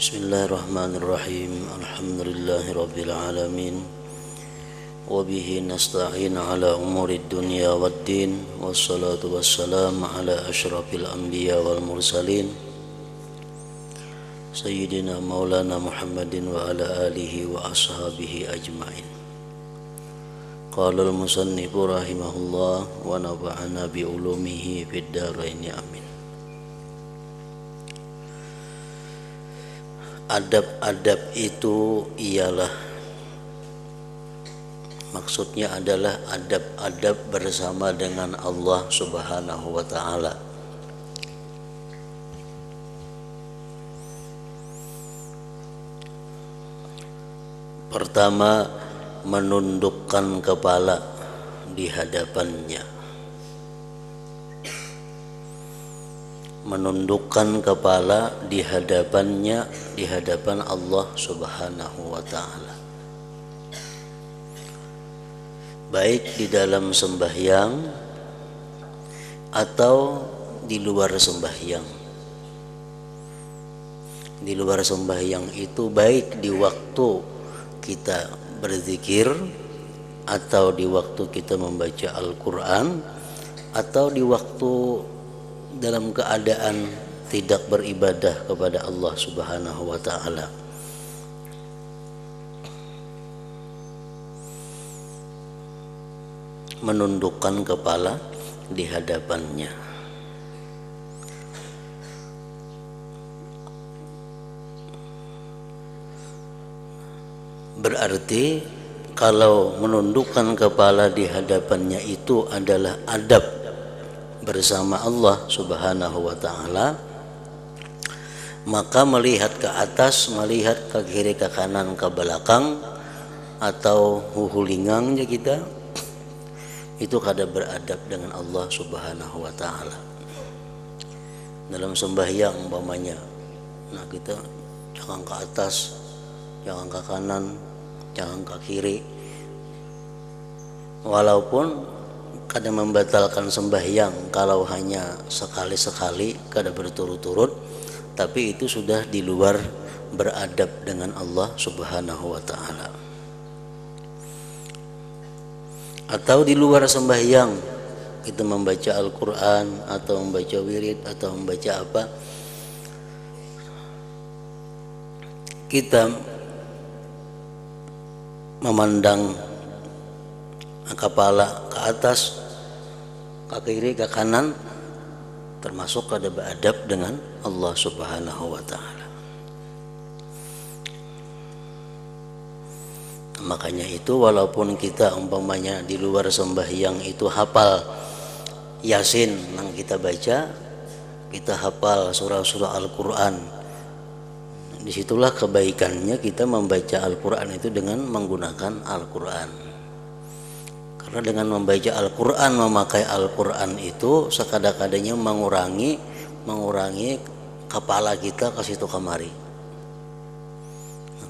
Bismillahirrahmanirrahim. Alhamdulillahirabbil alamin. Wa bihi nasta'in ala umurid dunya waddin. Wassalatu wassalamu ala asyrafil anbiya wal mursalin. Sayyidina Maulana Muhammadin wa ala alihi wa ashabihi ajma'in. Qala al-musannifu rahimahullah wa nafa'ana bi ulumihi fid dharain amin. Adab-adab itu ialah, maksudnya adalah adab-adab bersama dengan Allah Subhanahu wa ta'ala. Pertama, menundukkan kepala di hadapannya. Menundukkan kepala di hadapannya, di hadapan Allah Subhanahu wa ta'ala, baik di dalam sembahyang atau di luar sembahyang. Di luar sembahyang itu baik di waktu kita berzikir, atau di waktu kita membaca Al-Quran, atau di waktu dalam keadaan tidak beribadah kepada Allah Subhanahu wa ta'ala. Menundukkan kepala di hadapannya. Berarti kalau menundukkan kepala di hadapannya itu adalah adab bersama Allah Subhanahu wa ta'ala, maka melihat ke atas, melihat ke kiri, ke kanan, ke belakang, atau huhulingangnya kita, itu kada beradab dengan Allah Subhanahu wa ta'ala. Dalam sembahyang umpamanya, nah kita jangan ke atas, jangan ke kanan, jangan ke kiri. Walaupun kada membatalkan sembahyang kalau hanya sekali-sekali, kada berturut-turut, tapi itu sudah di luar beradab dengan Allah Subhanahu wa ta'ala. Atau di luar sembahyang kita membaca Al-Quran atau membaca wirid atau membaca apa, kita memandang kepala ke atas, ke kiri, ke kanan, termasuk kada beradab dengan Allah Subhanahu wa ta'ala. Makanya itu walaupun kita umpamanya di luar sembahyang itu hafal Yasin yang kita baca, kita hafal surah-surah Al-Quran, disitulah kebaikannya kita membaca Al-Quran itu dengan menggunakan Al-Quran. Karena dengan membaca Al-Quran, memakai Al-Quran itu sekada-kadanya mengurangi kepala kita ke situ kemari.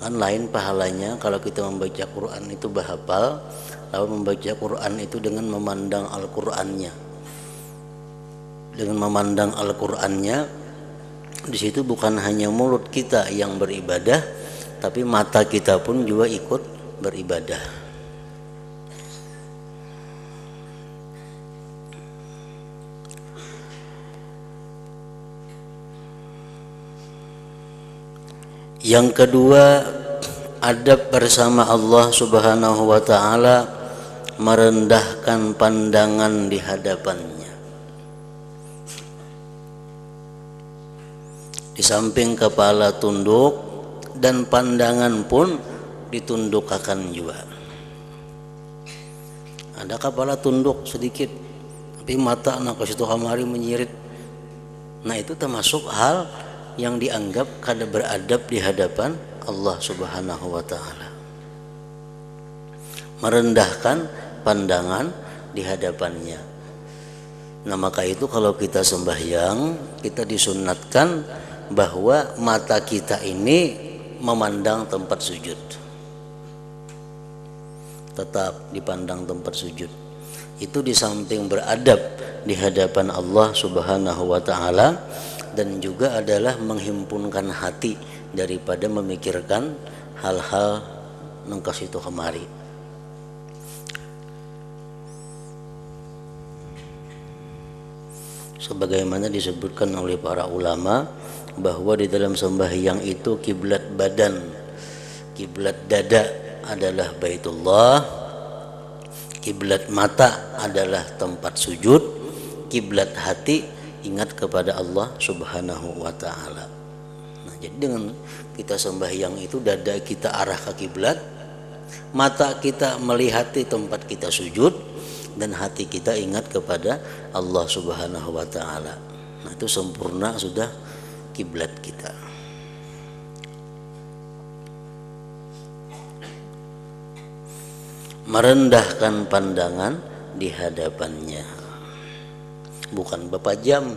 Kan lain pahalanya kalau kita membaca Quran itu bahapal, lalu membaca Quran itu dengan memandang Al-Qurannya. Dengan memandang Al-Qurannya, di situ bukan hanya mulut kita yang beribadah, tapi mata kita pun juga ikut beribadah. Yang kedua, adab bersama Allah Subhanahu wa ta'ala, merendahkan pandangan di hadapannya. Di samping kepala tunduk dan pandangan pun ditundukkan juga. Ada kepala tunduk sedikit, tapi mata nak ke situ kamari menyirit. Nah, itu termasuk hal yang dianggap kada beradab di hadapan Allah Subhanahu wa ta'ala. Merendahkan pandangan di hadapannya. Nah, maka itu kalau kita sembahyang, kita disunnatkan bahwa mata kita ini memandang tempat sujud. Tetap dipandang tempat sujud. Itu di samping beradab di hadapan Allah Subhanahu wa ta'ala, dan juga adalah menghimpunkan hati daripada memikirkan hal-hal nengkas itu kemari. Sebagaimana disebutkan oleh para ulama bahwa di dalam sembahyang itu kiblat badan, kiblat dada adalah Baitullah, kiblat mata adalah tempat sujud, kiblat hati ingat kepada Allah Subhanahu wa taala. Nah, jadi dengan kita sembahyang itu dada kita arah ke kiblat, mata kita melihati tempat kita sujud, dan hati kita ingat kepada Allah Subhanahu wa taala. Nah, itu sempurna sudah kiblat kita. Merendahkan pandangan di hadapannya. Bukan Bapak jam.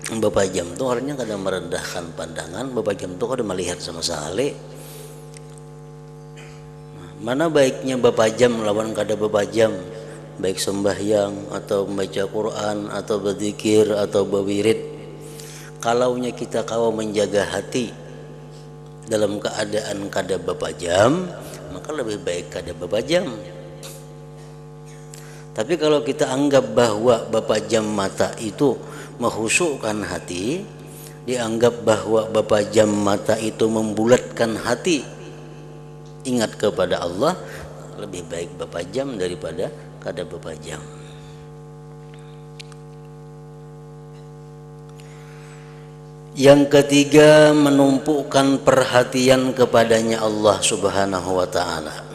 Bapak jam itu artinya kadang merendahkan pandangan, Bapak jam itu kadang melihat sama sekali. Mana baiknya Bapak jam lawan kada Bapak jam, baik sembahyang atau membaca Quran atau berzikir atau berwirid. Kalaunya kita kau menjaga hati dalam keadaan kada Bapak jam, maka lebih baik kada Bapak jam. Tapi kalau kita anggap bahwa Bapak jam mata itu menghusukkan hati, dianggap bahwa Bapak jam mata itu membulatkan hati ingat kepada Allah, lebih baik Bapak jam daripada kada Bapak jam. Yang ketiga, menumpukan perhatian kepadanya Allah Subhanahu wa taala.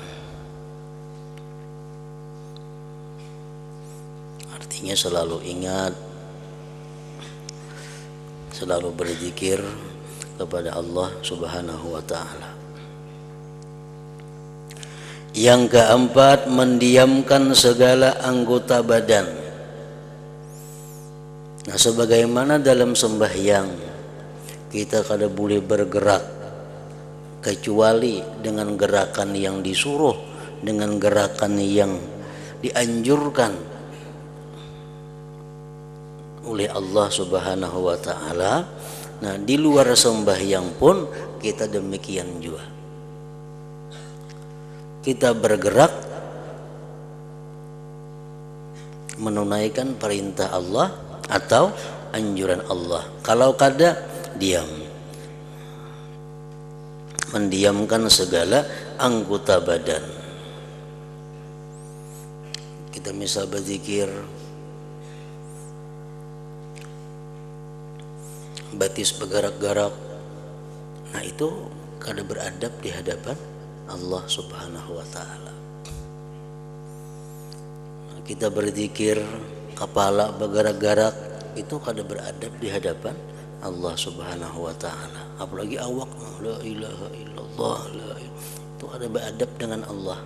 Artinya selalu ingat, selalu berzikir kepada Allah Subhanahu wa taala. Yang keempat, mendiamkan segala anggota badan. Nah, sebagaimana dalam sembahyang kita kada boleh bergerak kecuali dengan gerakan yang disuruh, dengan gerakan yang dianjurkan oleh Allah Subhanahu wa taala. Nah, di luar sembahyang pun kita demikian juga. Kita bergerak menunaikan perintah Allah atau anjuran Allah. Kalau kada, diam, mendiamkan segala anggota badan. Kita misal berzikir, batis bergerak-gerak, nah itu kada beradab di hadapan Allah Subhanahu wa taala. Kita berzikir, kepala bergerak-gerak, itu kada beradab di hadapan Allah Subhanahu wa taala. Apalagi awak, la ilaha illallah, itu ada beradab dengan Allah.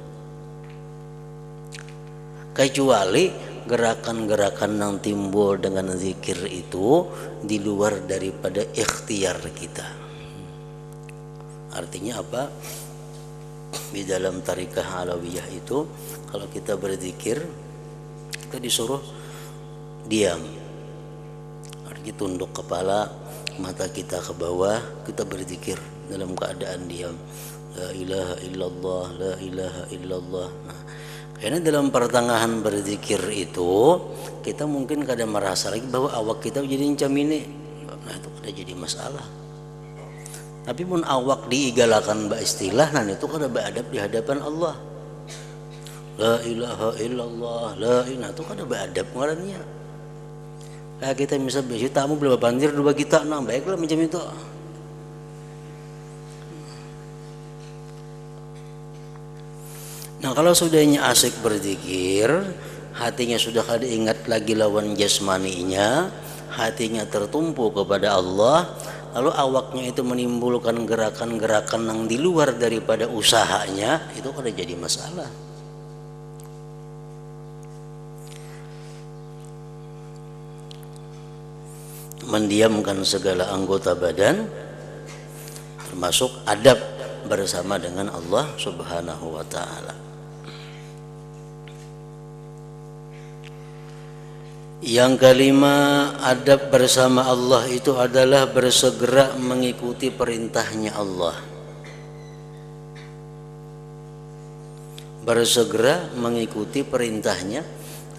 Kecuali gerakan-gerakan yang timbul dengan zikir itu di luar daripada ikhtiar kita. Artinya apa? Di dalam tarikah alawiyah itu kalau kita berzikir, kita disuruh diam. Artinya tunduk kepala, mata kita ke bawah, kita berzikir dalam keadaan diam. La ilaha illallah, la ilaha illallah. Nah, karena dalam pertengahan berzikir itu kita mungkin kadang merasa lagi bahwa awak kita jadi incamine. Nah, itu kada jadi masalah. Tapi pun awak diigalakan ba istilah, nah itu kada beadab di hadapan Allah. La ilaha illallah, la ilaha, itu kada beadab ngarannya. Kayak kita misal besi tamu beli banjir dua kita, nah baiklah macam itu. Nah, kalau sudahnya asik berzikir, hatinya sudah kada ingat lagi lawan jasmaninya, hatinya tertumpu kepada Allah, lalu awaknya itu menimbulkan gerakan-gerakan yang di luar daripada usahanya, itu kada jadi masalah. Mendiamkan segala anggota badan termasuk adab bersama dengan Allah Subhanahu wa taala. Yang kelima, adab bersama Allah itu adalah bersegera mengikuti perintahnya Allah. Bersegera mengikuti perintahnya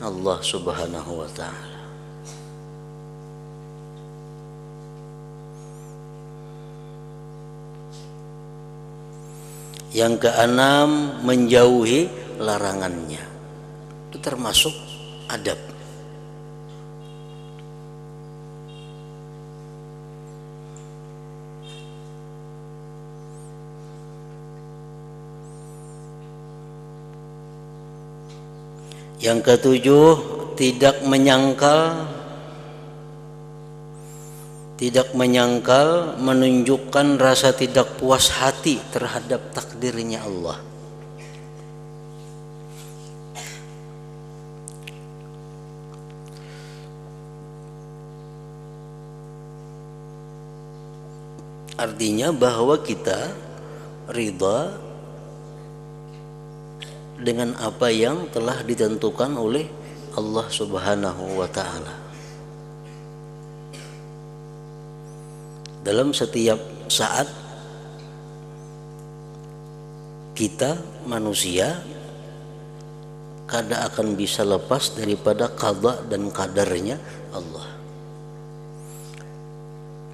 Allah Subhanahu wa ta'ala. Yang keenam, menjauhi larangannya. Itu termasuk adab. Yang ketujuh, tidak menyangkal, menunjukkan rasa tidak puas hati terhadap takdirnya Allah. Artinya bahwa kita ridha dengan apa yang telah ditentukan oleh Allah Subhanahu wa ta'ala. Dalam setiap saat kita manusia kadang akan bisa lepas daripada qada dan qadarnya Allah.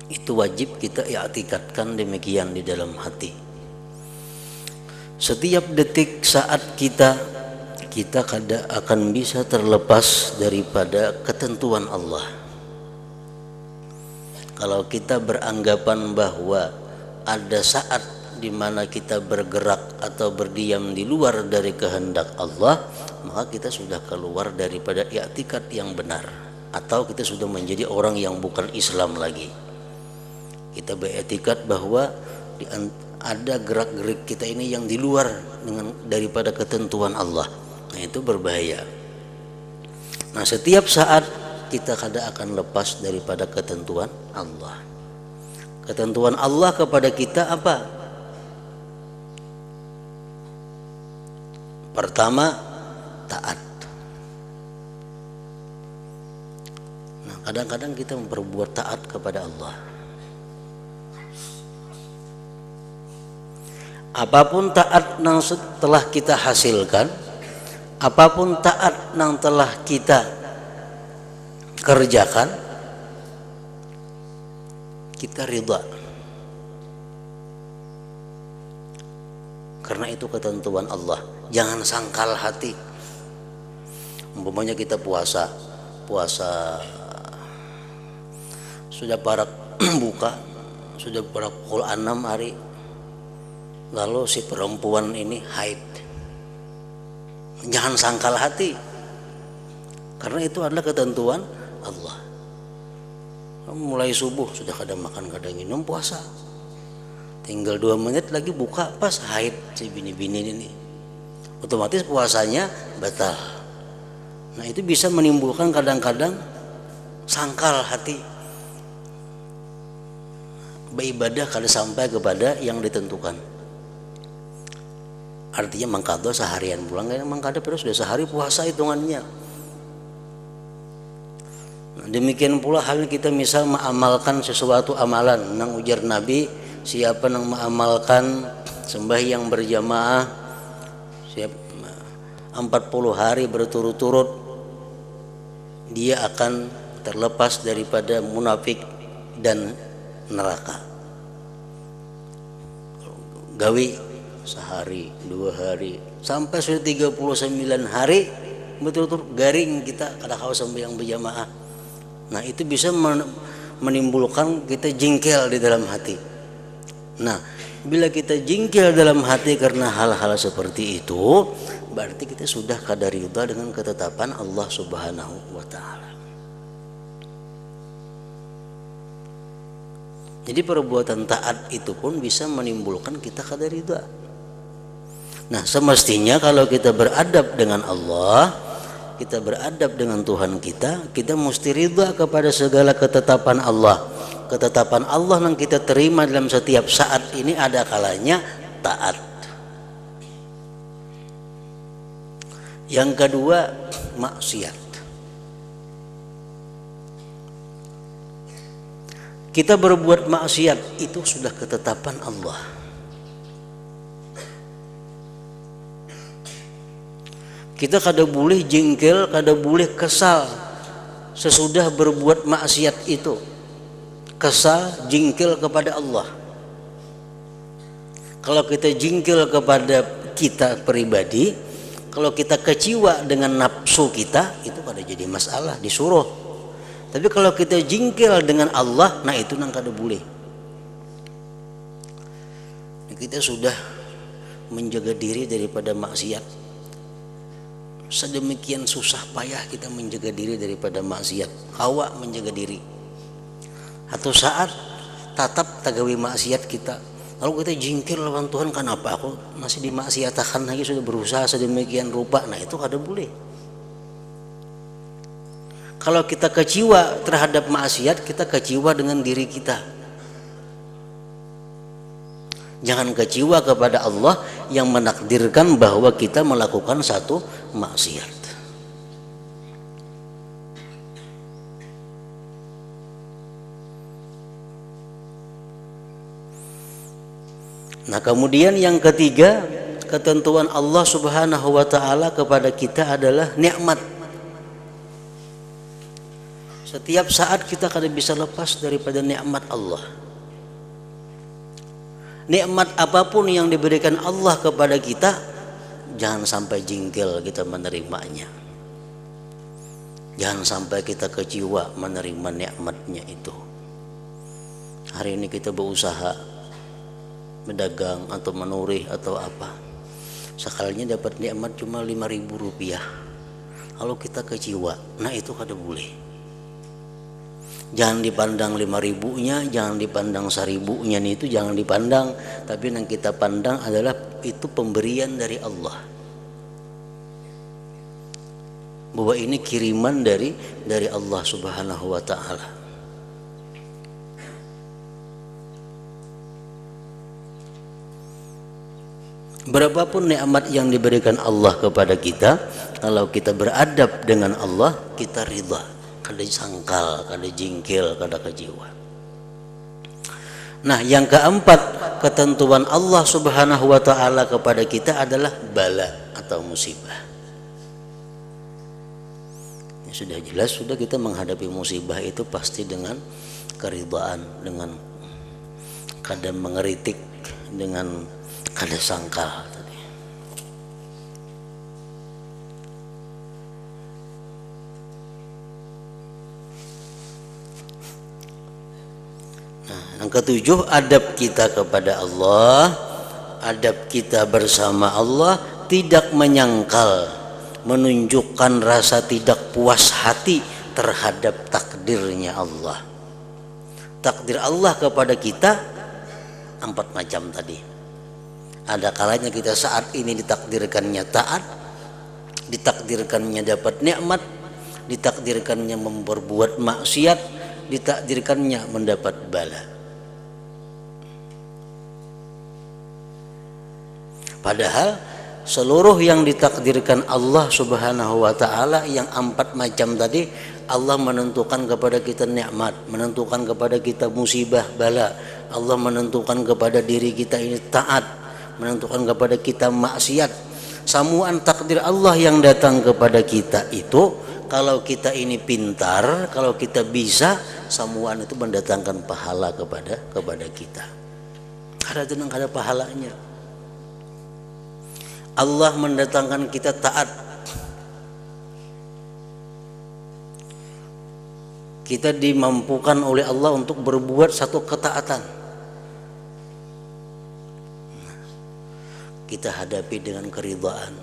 Itu wajib kita i'tikadkan demikian di dalam hati. Setiap detik saat kita kadang akan bisa terlepas daripada ketentuan Allah. Kalau kita beranggapan bahwa ada saat di mana kita bergerak atau berdiam di luar dari kehendak Allah, maka kita sudah keluar daripada i'tikad yang benar, atau kita sudah menjadi orang yang bukan Islam lagi. Kita beriktikad bahwa ada gerak-gerik kita ini yang di luar daripada ketentuan Allah. Nah, itu berbahaya. Nah, setiap saat kita kadang akan lepas daripada ketentuan Allah. Ketentuan Allah kepada kita apa? Pertama, taat. Nah, kadang-kadang kita memperbuat taat kepada Allah. Apapun taat yang telah kita hasilkan, apapun taat yang telah kita kerjakan, kita ridha. Karena itu ketentuan Allah. Jangan sangkal hati. Umpamanya kita puasa sudah parak buka, sudah parak pukul 6 hari. Lalu si perempuan ini haid. Jangan sangkal hati. Karena itu adalah ketentuan Allah. Mulai subuh sudah kadang makan kadang minum puasa. Tinggal 2 menit lagi buka pas haid si bini-bini ini. Otomatis puasanya batal. Nah, itu bisa menimbulkan kadang-kadang sangkal hati. Beribadah kada sampai kepada yang ditentukan. Artinya mengqadha seharian pulang, mengqadha pada sudah sehari puasa hitungannya. Nah, demikian pula halnya kita misal mengamalkan sesuatu amalan. Nang ujar Nabi, siapa yang mengamalkan sembahyang berjamaah siap 40 hari berturut-turut, dia akan terlepas daripada munafik dan neraka. Gawi sehari, 2 hari, sampai sudah 39 hari betul-betul garing kita kada kau sembahyang berjamaah. Nah, itu bisa menimbulkan kita jengkel di dalam hati. Nah, bila kita jengkel dalam hati karena hal-hal seperti itu, berarti kita sudah kada ridha dengan ketetapan Allah Subhanahu wa ta'ala. Jadi perbuatan taat itu pun bisa menimbulkan kita kada ridha. Nah, semestinya kalau kita beradab dengan Allah, kita beradab dengan Tuhan kita mesti ridha kepada segala ketetapan Allah. Ketetapan Allah yang kita terima dalam setiap saat ini ada kalanya taat. Yang kedua, maksiat. Kita berbuat maksiat itu sudah ketetapan Allah. Kita kada boleh jengkel, kada boleh kesal sesudah berbuat maksiat itu. Kesal, jengkel kepada Allah. Kalau kita jengkel kepada kita pribadi, kalau kita kecewa dengan nafsu kita, itu kada jadi masalah, disuruh. Tapi kalau kita jengkel dengan Allah, nah itu nang kada boleh. Kita sudah menjaga diri daripada maksiat. Sedemikian susah payah kita menjaga diri daripada maksiat. Hawa menjaga diri. Atau saat tatap tagawi maksiat kita. Kalau kita jengkel lawan Tuhan, kenapa aku masih dimaksiatakan lagi, sudah berusaha sedemikian rupa, nah itu kada boleh. Kalau kita kecewa terhadap maksiat, kita kecewa dengan diri kita. Jangan kecewa kepada Allah yang menakdirkan bahwa kita melakukan satu maksiat. Nah, kemudian yang ketiga, ketentuan Allah Subhanahu wa taala kepada kita adalah nikmat. Setiap saat kita kada bisa lepas daripada nikmat Allah. Nikmat apapun yang diberikan Allah kepada kita, jangan sampai jengkel kita menerimanya. Jangan sampai kita kecewa menerima nikmatnya itu. Hari ini kita berusaha berdagang atau menurih atau apa, sekalinya dapat nikmat cuma 5.000 rupiah. Kalau kita kecewa, nah itu kada boleh. Jangan dipandang 5.000-nya, jangan dipandang 1.000-nya, itu jangan dipandang. Tapi yang kita pandang adalah itu pemberian dari Allah. Bahwa ini kiriman dari Allah Subhanahu wa taala. Berapapun nikmat yang diberikan Allah kepada kita, kalau kita beradab dengan Allah, kita ridha. Kada sangkal, kada jengkel, kada kecewa. Nah, yang keempat, ketentuan Allah Subhanahu wa taala kepada kita adalah bala atau musibah. Ya, sudah jelas, sudah kita menghadapi musibah itu pasti dengan keridhaan, dengan kada mengeritik, dengan kada sangkal. Yang ketujuh, adab kita kepada Allah, adab kita bersama Allah, tidak menyangkal, menunjukkan rasa tidak puas hati terhadap takdirnya Allah. Takdir Allah kepada kita 4 macam tadi. Ada kalanya kita saat ini ditakdirkannya taat, ditakdirkannya dapat nikmat, ditakdirkannya memperbuat maksiat, ditakdirkannya mendapat bala. Padahal seluruh yang ditakdirkan Allah Subhanahu wa taala yang 4 macam tadi, Allah menentukan kepada kita nikmat, menentukan kepada kita musibah, bala. Allah menentukan kepada diri kita ini taat, menentukan kepada kita maksiat. Samuan takdir Allah yang datang kepada kita itu, kalau kita ini pintar, kalau kita bisa, samuan itu mendatangkan pahala kepada kita. Kada tenang, kada pahalanya. Allah mendatangkan kita taat. Kita dimampukan oleh Allah untuk berbuat satu ketaatan. Kita hadapi dengan keridhaan.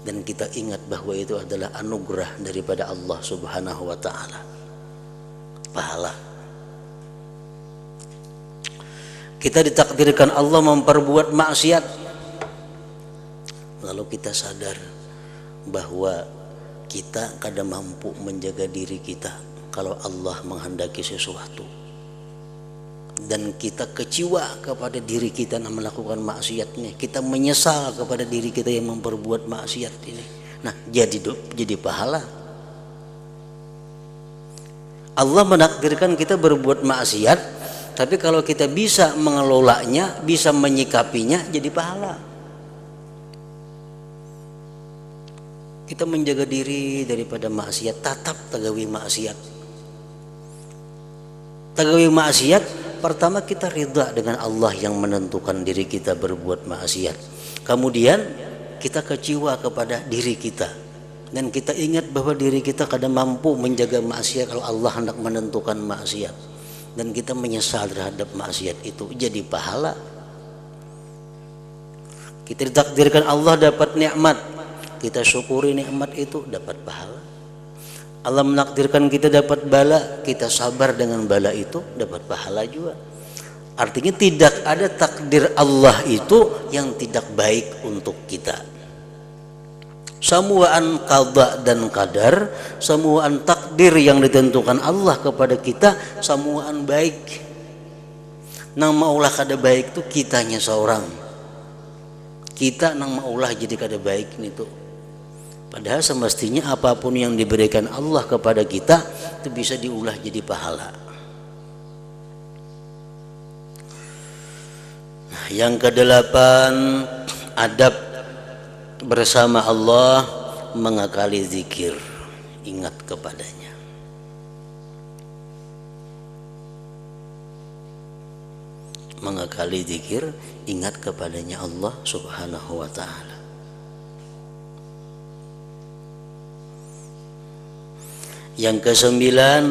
Dan kita ingat bahwa itu adalah anugerah daripada Allah Subhanahu wa taala. Pahala. Kita ditakdirkan Allah memperbuat maksiat. Lalu kita sadar bahwa kita kada mampu menjaga diri kita kalau Allah menghendaki sesuatu, dan kita kecewa kepada diri kita yang melakukan maksiatnya, kita menyesal kepada diri kita yang memperbuat maksiat ini. Nah, jadi pahala. Allah menakdirkan kita berbuat maksiat, tapi kalau kita bisa mengelolanya, bisa menyikapinya, jadi pahala. Kita menjaga diri daripada maksiat, tatap tagawi maksiat. Tagawi maksiat, pertama kita ridha dengan Allah yang menentukan diri kita berbuat maksiat. Kemudian kita kecewa kepada diri kita, dan kita ingat bahwa diri kita kadang mampu menjaga maksiat kalau Allah hendak menentukan maksiat, dan kita menyesal terhadap maksiat itu, jadi pahala. Kita ditakdirkan Allah dapat nikmat, kita syukuri nikmat itu, dapat pahala. Allah menakdirkan kita dapat bala, kita sabar dengan bala itu, dapat pahala juga. Artinya tidak ada takdir Allah itu yang tidak baik untuk kita. Semuaan qada dan qadar, semuaan takdir yang ditentukan Allah kepada kita, semuaan baik. Nang maulah kada baik itu kitanya seorang. Kita nang maulah jadi kada baik itu. Padahal semestinya apapun yang diberikan Allah kepada kita itu bisa diulah jadi pahala. Nah, yang kedelapan, adab bersama Allah, mengakali zikir, ingat kepadanya. Mengakali zikir, ingat kepadanya Allah Subhanahu wa ta'ala. Yang kesembilan,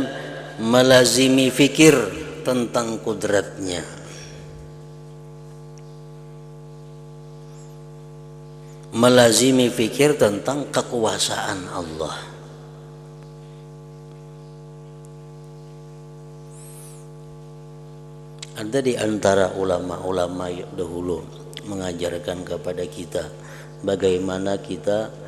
melazimi fikir tentang kudratnya. Melazimi fikir tentang kekuasaan Allah. Ada di antara ulama-ulama dahulu mengajarkan kepada kita bagaimana kita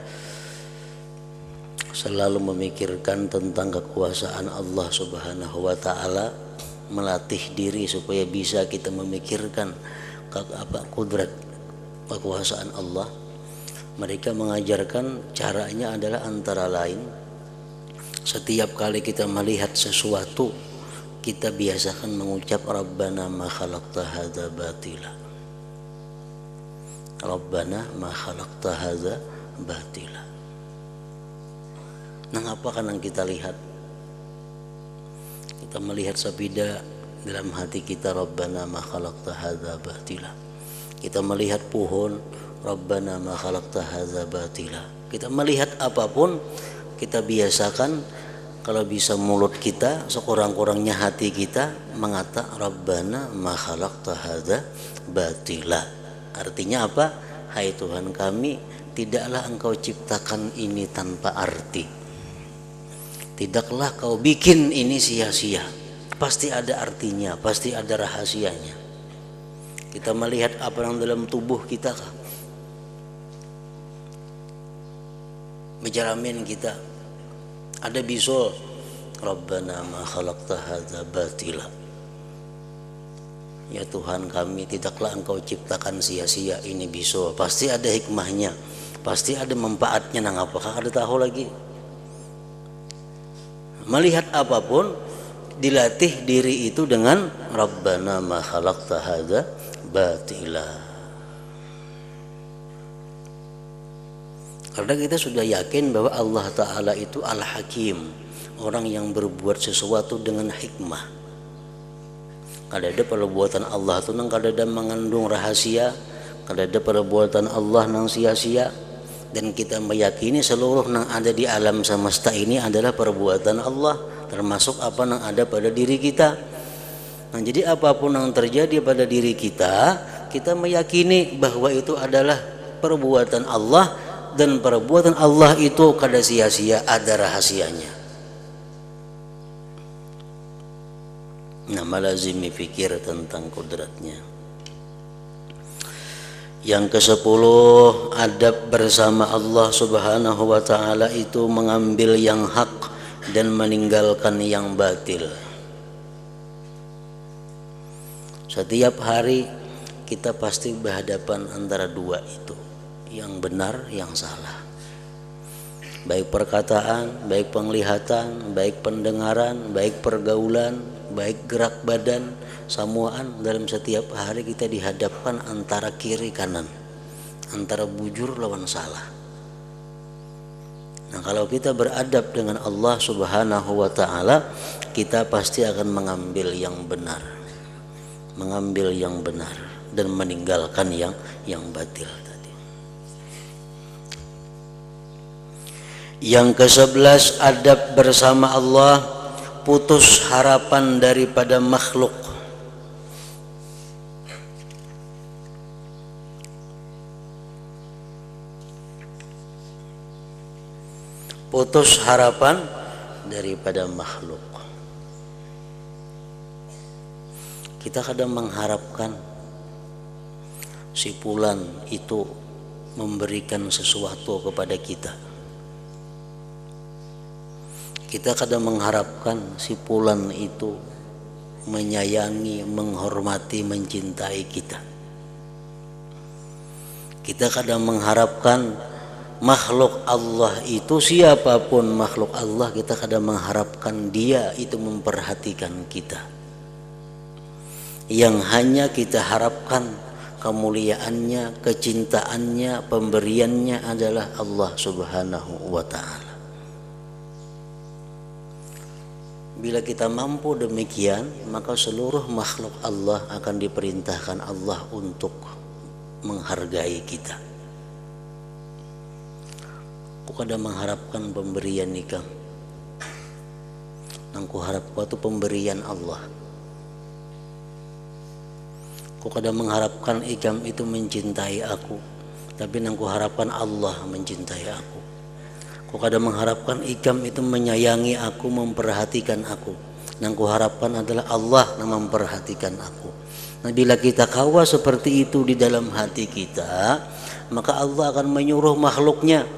selalu memikirkan tentang kekuasaan Allah Subhanahu wa ta'ala, melatih diri supaya bisa kita memikirkan kudrat kekuasaan Allah. Mereka mengajarkan caranya adalah antara lain, setiap kali kita melihat sesuatu, kita biasakan mengucap Rabbana ma khalaqta hadza batila. Rabbana ma khalaqta hadza batila. Nah, apa kan yang kita lihat? Kita melihat sabida dalam hati kita, Rabbana ma khalaqta hadza batila. Kita melihat pohon, Rabbana ma khalaqta hadza batila. Kita melihat apapun, kita biasakan kalau bisa mulut kita, sekurang-kurangnya hati kita mengata Rabbana ma khalaqta hadza batila. Artinya apa? Hai Tuhan kami, tidaklah Engkau ciptakan ini tanpa arti. Tidaklah kau bikin ini sia-sia. Pasti ada artinya, pasti ada rahasianya. Kita melihat apa yang dalam tubuh kita, menjaramin kita, ada bisul, Rabbana ma khalaqta hadza batila. Ya Tuhan kami, tidaklah Engkau ciptakan sia-sia ini bisul. Pasti ada hikmahnya, pasti ada manfaatnya. Nang apakah ada tahu lagi? Melihat apapun, dilatih diri itu dengan Rabbana ma khalaqta hadza batila. Karena kita sudah yakin bahwa Allah Ta'ala itu Al-Hakim, orang yang berbuat sesuatu dengan hikmah. Kadada perbuatan Allah itu nang kadada mengandung rahasia, kadada perbuatan Allah nang sia-sia. Dan kita meyakini seluruh yang ada di alam semesta ini adalah perbuatan Allah, termasuk apa yang ada pada diri kita. Nah, jadi apapun yang terjadi pada diri kita, kita meyakini bahwa itu adalah perbuatan Allah, dan perbuatan Allah itu kada sia-sia, ada rahasianya. Nah, melazimi fikir tentang kudratnya. Yang ke-10, adab bersama Allah Subhanahu wa ta'ala itu mengambil yang hak dan meninggalkan yang batil. Setiap hari kita pasti berhadapan antara dua itu, yang benar, yang salah. baik perkataan, baik penglihatan, baik pendengaran, baik pergaulan, baik gerak badan, semuaan dalam setiap hari kita dihadapkan antara kiri kanan, antara bujur lawan salah. Nah, kalau kita beradab dengan Allah Subhanahu wa taala, kita pasti akan mengambil yang benar. Mengambil yang benar dan meninggalkan yang batil tadi. Yang ke-11, adab bersama Allah, putus harapan daripada makhluk. Putus harapan daripada makhluk. Kita kadang mengharapkan si fulan itu memberikan sesuatu kepada kita. Kita kadang mengharapkan si fulan itu menyayangi, menghormati, mencintai kita. Kita kadang mengharapkan makhluk Allah itu, siapapun makhluk Allah, kita kadang mengharapkan dia itu memperhatikan kita. Yang hanya kita harapkan kemuliaannya, kecintaannya, pemberiannya adalah Allah Subhanahu wa ta'ala. Bila kita mampu demikian, maka seluruh makhluk Allah akan diperintahkan Allah untuk menghargai kita. Aku kadang mengharapkan pemberian nikah, nangku harap itu pemberian Allah. Aku kadang mengharapkan ikam itu mencintai aku, tapi nangku harapan Allah mencintai aku. Aku kadang mengharapkan ikam itu menyayangi aku, memperhatikan aku, nangku harapan adalah Allah yang memperhatikan aku. Nah, bila kita kawa seperti itu di dalam hati kita, maka Allah akan menyuruh makhluknya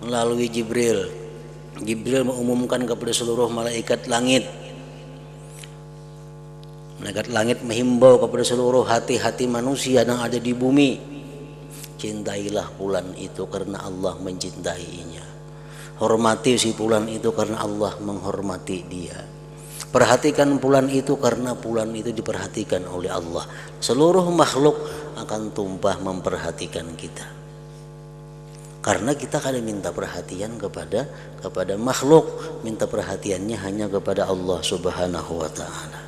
melalui Jibril. Jibril mengumumkan kepada seluruh malaikat langit. Malaikat langit menghimbau kepada seluruh hati-hati manusia yang ada di bumi, cintailah fulan itu karena Allah mencintainya. Hormati si fulan itu karena Allah menghormati dia. Perhatikan fulan itu karena fulan itu diperhatikan oleh Allah. Seluruh makhluk akan tumpah memperhatikan kita. Karena kita kadang minta perhatian kepada makhluk, minta perhatiannya hanya kepada Allah Subhanahu wa ta'ala.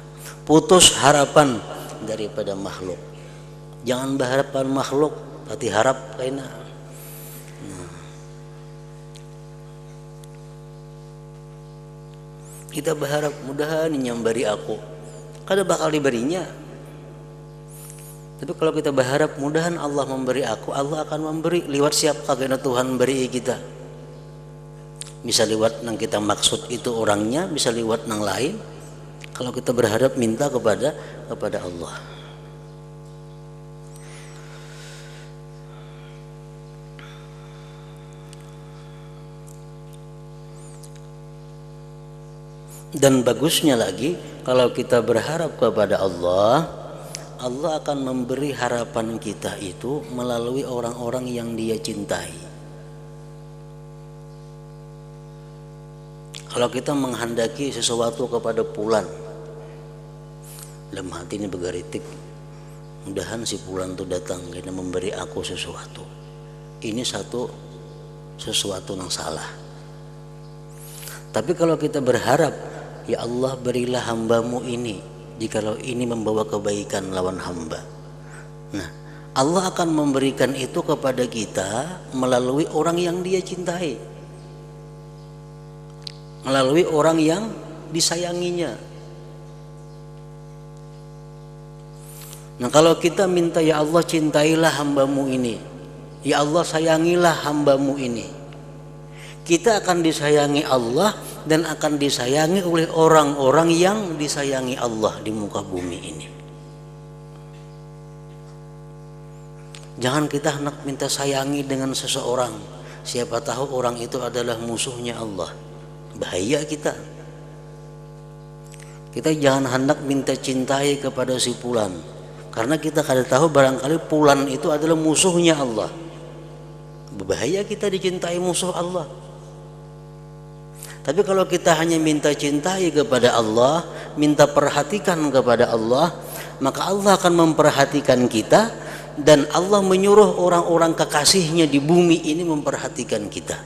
Putus harapan daripada makhluk. Jangan berharapan makhluk, tapi harap kaina. Kita berharap mudahan nyambari aku, kada bakal diberinya. Tapi kalau kita berharap mudahan Allah memberi aku, Allah akan memberi. Lewat siapa karena Tuhan beri kita? Bisa lewat yang kita maksud itu orangnya, bisa lewat yang lain. Kalau kita berharap minta kepada Allah. Dan bagusnya lagi kalau kita berharap kepada Allah, Allah akan memberi harapan kita itu melalui orang-orang yang Dia cintai. Kalau kita menghendaki sesuatu kepada fulan, dalam hati ini bergeritik, mudahan si fulan itu datang karena memberi aku sesuatu. Ini sesuatu yang salah. Tapi kalau kita berharap, ya Allah berilah hambamu ini, jikalau ini membawa kebaikan lawan hamba. Nah, Allah akan memberikan itu kepada kita melalui orang yang Dia cintai, melalui orang yang disayanginya. Nah, kalau kita minta, ya Allah cintailah hambamu ini, ya Allah sayangilah hambamu ini, kita akan disayangi Allah dan akan disayangi oleh orang-orang yang disayangi Allah di muka bumi ini. Jangan kita hendak minta sayangi dengan seseorang, siapa tahu orang itu adalah musuhnya Allah. Bahaya kita. Kita jangan hendak minta cintai kepada si fulan, karena kita kada tahu barangkali fulan itu adalah musuhnya Allah. Berbahaya kita dicintai musuh Allah. Tapi kalau kita hanya minta cintai kepada Allah, minta perhatikan kepada Allah, maka Allah akan memperhatikan kita, dan Allah menyuruh orang-orang kekasihnya di bumi ini memperhatikan kita.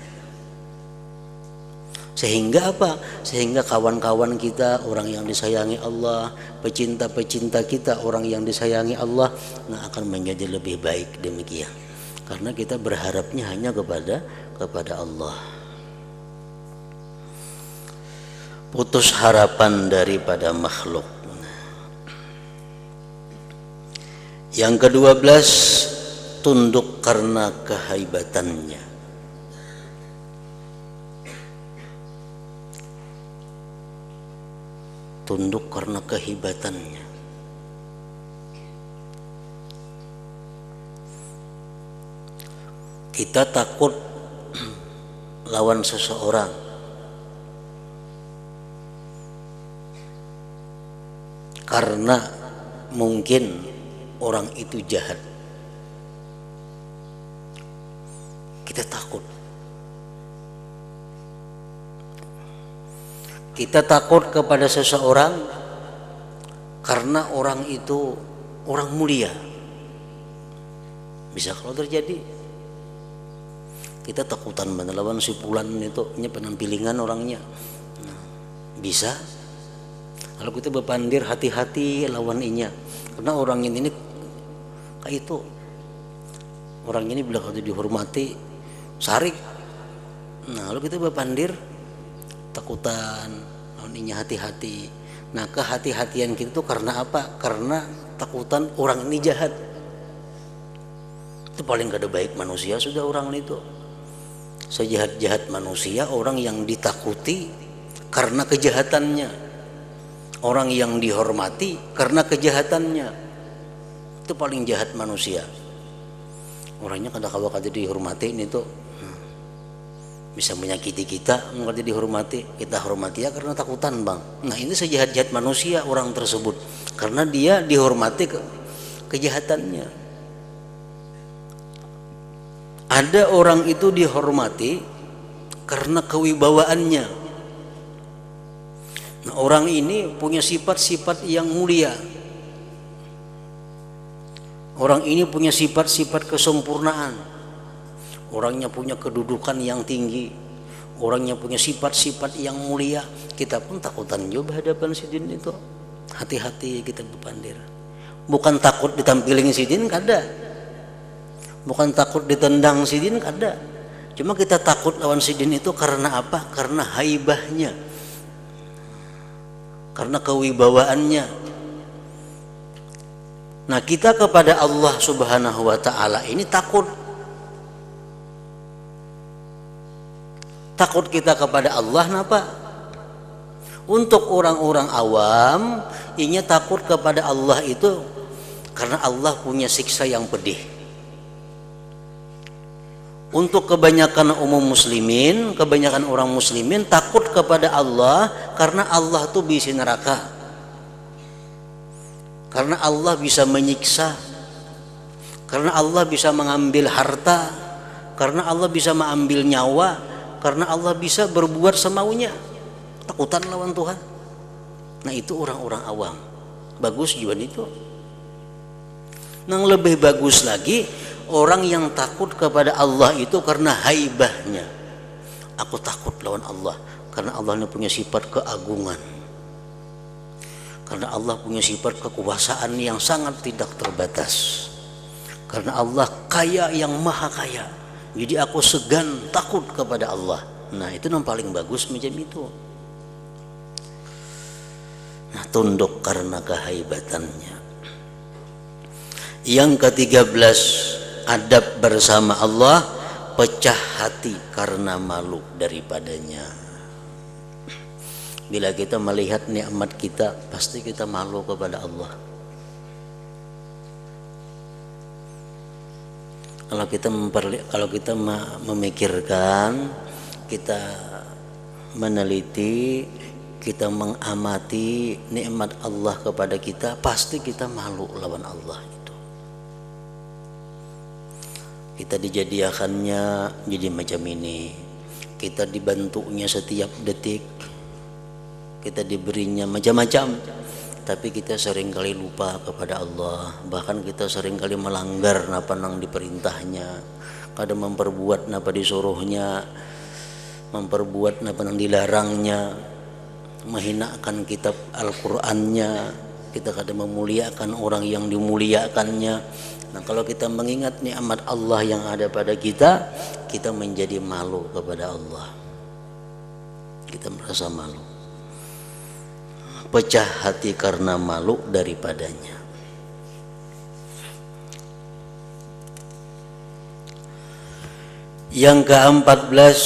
Sehingga apa? Sehingga kawan-kawan kita, orang yang disayangi Allah, pecinta-pecinta kita, orang yang disayangi Allah, akan menjadi lebih baik demikian. Karena kita berharapnya hanya kepada Allah. Putus harapan daripada makhluk. Yang ke-12, tunduk karena kehaibatannya. Tunduk karena kehebatannya. Kita takut lawan seseorang karena mungkin orang itu jahat. Kita takut. Kita takut kepada seseorang karena orang itu orang mulia. Bisa kalau terjadi. Kita takutan lawan si Fulan itu, ini penampilingan orangnya. Bisa. Kalau kita berpandir, hati-hati lawan inya. Karena orang ini kayak itu. Orang ini bila kalau dihormati, sarik. Nah, kalau kita berpandir, takutan, lawannya hati-hati. Nah, kehati-hatian kita itu karena apa? Karena takutan orang ini jahat. Itu paling gak ada baik manusia sudah orang itu. Sejahat-jahat manusia orang yang ditakuti karena kejahatannya, orang yang dihormati karena kejahatannya. Itu paling jahat manusia. Orangnya kadang-kadang kada dihormati itu bisa menyakiti kita, nggak dihormati, kita hormati ya karena takutan bang. Nah ini sejahat-jahat manusia orang tersebut karena dia dihormati kejahatannya. Ada orang itu dihormati karena kewibawaannya. Nah, orang ini punya sifat-sifat yang mulia. Orang ini punya sifat-sifat kesempurnaan. Orangnya punya kedudukan yang tinggi, orangnya punya sifat-sifat yang mulia. Kita pun takutan juga hadapan sidin itu. Hati-hati kita berpandir. Bukan takut ditampilin sidin kada, bukan takut ditendang sidin kada. Cuma kita takut lawan sidin itu karena apa? Karena haibahnya, karena kewibawaannya. Nah kita kepada Allah subhanahu wa ta'ala ini takut. Takut kita kepada Allah kenapa? Untuk orang-orang awam inya takut kepada Allah itu karena Allah punya siksa yang pedih. Untuk kebanyakan umum muslimin, kebanyakan orang muslimin takut kepada Allah karena Allah tuh bisa neraka, karena Allah bisa menyiksa, karena Allah bisa mengambil harta, karena Allah bisa mengambil nyawa, karena Allah bisa berbuat semaunya. Takutan lawan Tuhan. Nah itu orang-orang awam. Bagus juga itu. Yang lebih bagus lagi, orang yang takut kepada Allah itu karena haibahnya. Aku takut lawan Allah karena Allah punya sifat keagungan, karena Allah punya sifat kekuasaan yang sangat tidak terbatas, karena Allah kaya yang maha kaya. Jadi aku segan takut kepada Allah. Nah itu yang paling bagus macam itu. Nah tunduk karena kehaibatannya. Yang ke-13, adab bersama Allah, pecah hati karena malu daripadanya. Bila kita melihat nikmat kita, pasti kita malu kepada Allah. Kalau kita memikirkan, kita meneliti, kita mengamati nikmat Allah kepada kita, pasti kita malu lawan Allah itu. Kita dijadiakannya jadi macam ini, kita dibantunya setiap detik, kita diberinya macam-macam, tapi kita seringkali lupa kepada Allah. Bahkan kita seringkali melanggar napa nang diperintahnya, kadang memperbuat napa disuruhnya, memperbuat napa nang dilarangnya, menghinakan kitab Al-Qur'annya, kita kadang memuliakan orang yang dimuliakannya. Nah, kalau kita mengingat nikmat Allah yang ada pada kita, kita menjadi malu kepada Allah. Kita merasa malu, pecah hati karena malu daripadanya. Yang ke-14,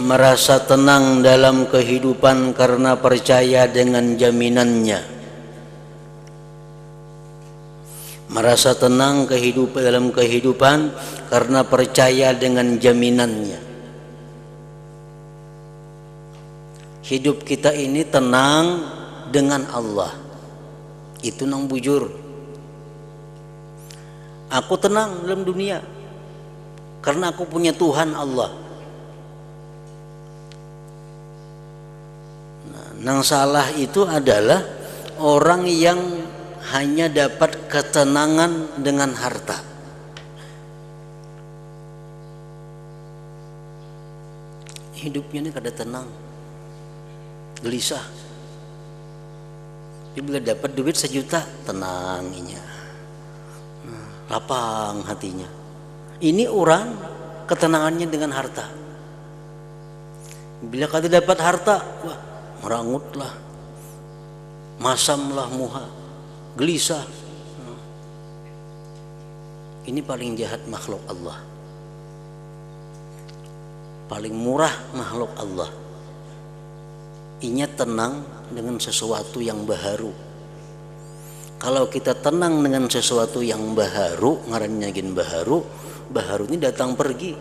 merasa tenang dalam kehidupan karena percaya dengan jaminannya. Merasa tenang dalam kehidupan karena percaya dengan jaminannya. Hidup kita ini tenang dengan Allah. Itu nang bujur. Aku tenang dalam dunia karena aku punya Tuhan Allah. Nah, nang salah itu adalah orang yang hanya dapat ketenangan dengan harta. Hidupnya ini kada tenang, gelisah. Dia bila dapat duit 1 juta, tenangnya, lapang hatinya. Ini orang ketenangannya dengan harta. Bila kada dapat harta, wah, merangutlah, masamlah muha, gelisah. Ini paling jahat makhluk Allah, paling murah makhluk Allah. Inya tenang dengan sesuatu yang baharu. Kalau kita tenang dengan sesuatu yang baharu, ngarannya gin baharu, baharu ini datang pergi,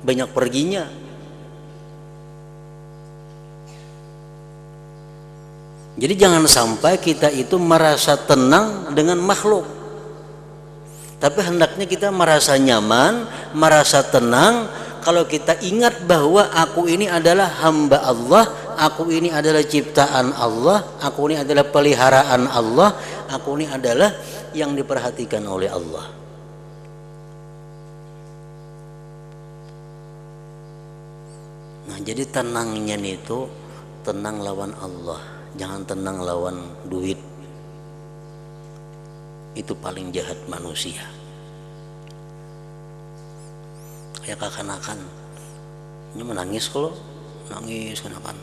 banyak perginya. Jadi jangan sampai kita itu merasa tenang dengan makhluk, tapi hendaknya kita merasa nyaman, merasa tenang kalau kita ingat bahwa aku ini adalah hamba Allah, aku ini adalah ciptaan Allah, aku ini adalah peliharaan Allah, aku ini adalah yang diperhatikan oleh Allah. Nah, jadi tenangnya itu tenang lawan Allah, jangan tenang lawan duit. Itu paling jahat manusia. Kayak kekanakan, ini menangis kalau nangis kanakan.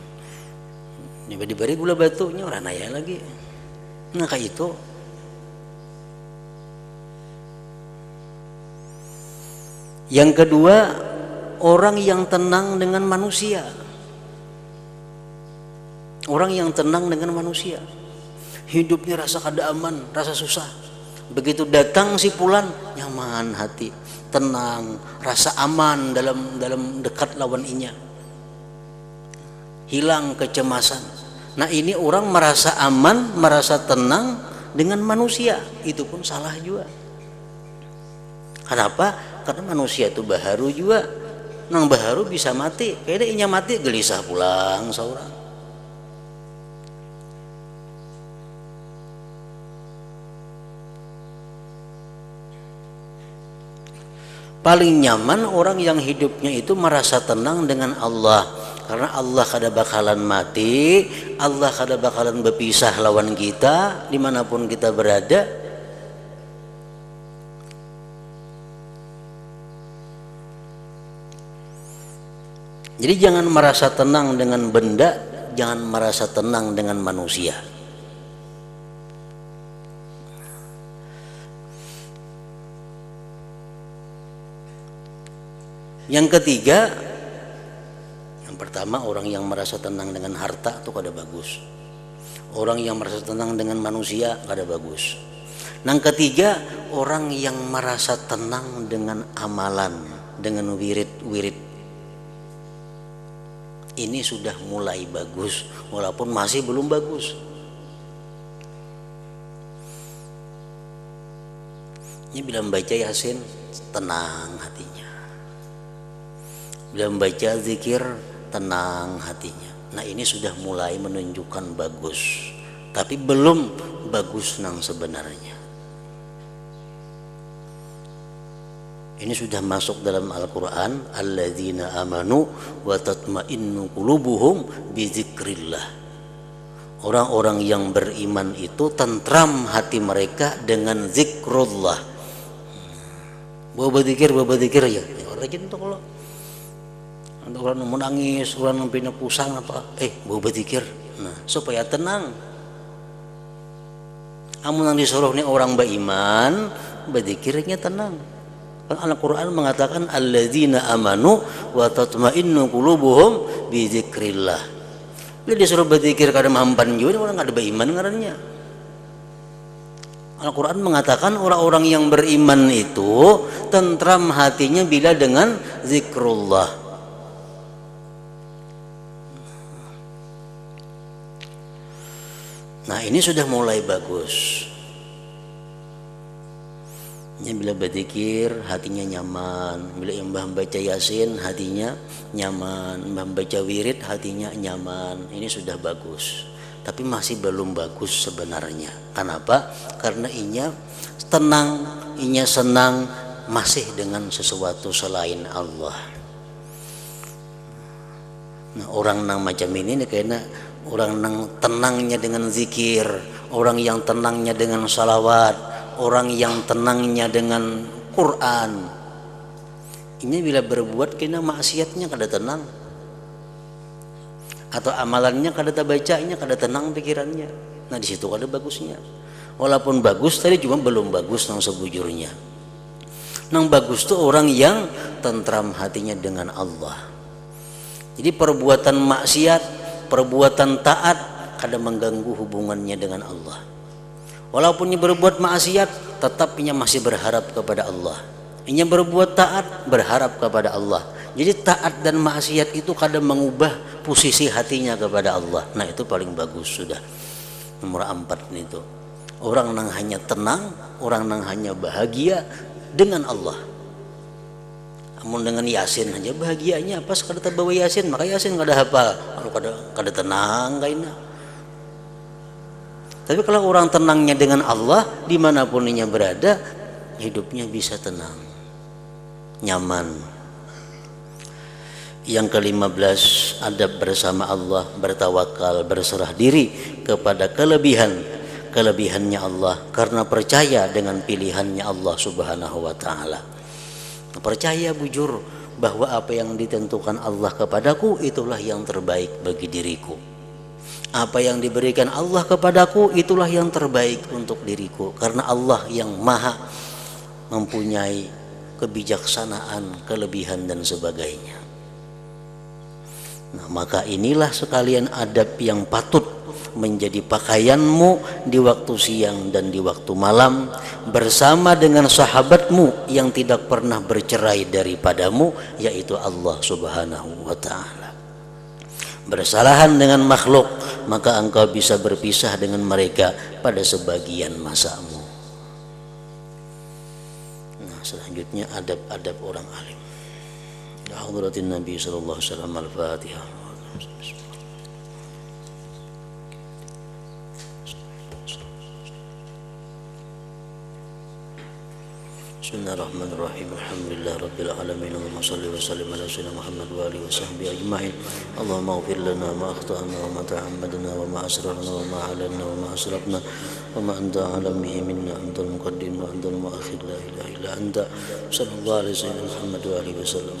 Tiba-tiba gula batunya orang naya lagi. Nah kayak itu. Yang kedua, orang yang tenang dengan manusia. Orang yang tenang dengan manusia, hidupnya rasa kada aman, rasa susah. Begitu datang si fulan, nyaman hati, tenang, rasa aman dalam dekat lawan inya, hilang kecemasan. Nah ini orang merasa aman, merasa tenang dengan manusia, itu pun salah juga. Kenapa? Karena manusia itu baharu juga. Nang baharu bisa mati, kayaknya inya mati gelisah pulang seorang. Paling nyaman orang yang hidupnya itu merasa tenang dengan Allah, karena Allah kada bakalan mati, Allah kada bakalan berpisah lawan kita dimanapun kita berada. Jadi jangan merasa tenang dengan benda, jangan merasa tenang dengan manusia. Yang ketiga, yang pertama orang yang merasa tenang dengan harta itu kada bagus. Orang yang merasa tenang dengan manusia kada bagus. Yang ketiga, orang yang merasa tenang dengan amalan, dengan wirid-wirid. Ini sudah mulai bagus, walaupun masih belum bagus. Ini bila membaca Yasin, tenang hatinya. Bila membaca zikir, tenang hatinya. Nah ini sudah mulai menunjukkan bagus, tapi belum bagus nang sebenarnya. Ini sudah masuk dalam Al-Quran, alladzina amanu wa tatma'innu qulubuhum bizikrillah. Orang-orang yang beriman itu tentram hati mereka dengan zikrullah. Bawa berzikir ya. Orang itu kalau orang mau nangis, orang punya pusang apa, bawa berzikir. Nah, supaya tenang. Amun yang disuruh nih orang beriman, berzikirnya tenang. Al-Quran mengatakan alladzina amanu wa tatma'innu qulubuhum bi dzikrillah. Bila disuruh berzikir kada mampan juga orang kada beriman ngarannya. Al-Quran mengatakan orang-orang yang beriman itu tentram hatinya bila dengan zikrullah. Nah ini sudah mulai bagus. Bila berzikir hatinya nyaman, bila mbah baca yasin hatinya nyaman, mbah baca wirid hatinya nyaman. Ini sudah bagus, tapi masih belum bagus sebenarnya. Kenapa? Karena inya tenang, inya senang masih dengan sesuatu selain Allah. Nah, orang nang macam ini kayaknya orang nang tenangnya dengan zikir, orang yang tenangnya dengan salawat, orang yang tenangnya dengan Quran. Ini bila berbuat kena maksiatnya kada tenang, atau amalannya kada terbacanya kada tenang pikirannya. Nah di situ kada bagusnya. Walaupun bagus tadi cuma belum bagus nang sebujurnya. Nang bagus tuh orang yang tentram hatinya dengan Allah. Jadi perbuatan maksiat, perbuatan taat kada mengganggu hubungannya dengan Allah. Walaupun ia berbuat maksiat, tetap ia masih berharap kepada Allah. Ia berbuat taat, berharap kepada Allah. Jadi taat dan maksiat itu kadang mengubah posisi hatinya kepada Allah. Nah itu paling bagus sudah. Nomor 4 itu. Orang yang hanya tenang, orang yang hanya bahagia dengan Allah. Namun dengan yasin aja bahagianya, pas kada terbawa yasin, maka yasin kada hafal. Kalau kada tenang kayaknya. Tapi kalau orang tenangnya dengan Allah, dimanapun ia berada, hidupnya bisa tenang, nyaman. Yang ke-15, adab bersama Allah, bertawakal, berserah diri kepada kelebihannya Allah, karena percaya dengan pilihannya Allah Subhanahu wa Ta'ala. Percaya bujur bahwa apa yang ditentukan Allah kepadaku itulah yang terbaik bagi diriku. Apa yang diberikan Allah kepadaku itulah yang terbaik untuk diriku, karena Allah yang maha mempunyai kebijaksanaan, kelebihan dan sebagainya. Nah, maka inilah sekalian adab yang patut menjadi pakaianmu di waktu siang dan di waktu malam, bersama dengan sahabatmu yang tidak pernah bercerai daripadamu, yaitu Allah Subhanahu wa Ta'ala. Bersalahan dengan makhluk, maka engkau bisa berpisah dengan mereka pada sebagian masamu. Nah, selanjutnya adab-adab orang alim. Ya hadratin Nabi sallallahu alaihi wasallam, Al-Fatihah. Bismillahirrahmanirrahim. Alhamdulillah rabbil alamin. Allahumma shalli wa sallim ala sayyidina Muhammad wa alihi wa sahbihi ajma'in. Allahumma ighfir lana ma akhtana wa ma ta'ammadna wa ma asrarna wa ma alanna wa ma asrafna wa ma anta a'lamu bihi minna, antal muqaddim wa antal mu'akhir, la ilaha illa anta. Sallallahu alaihi wa sallam Muhammad wa alihi wa sallam.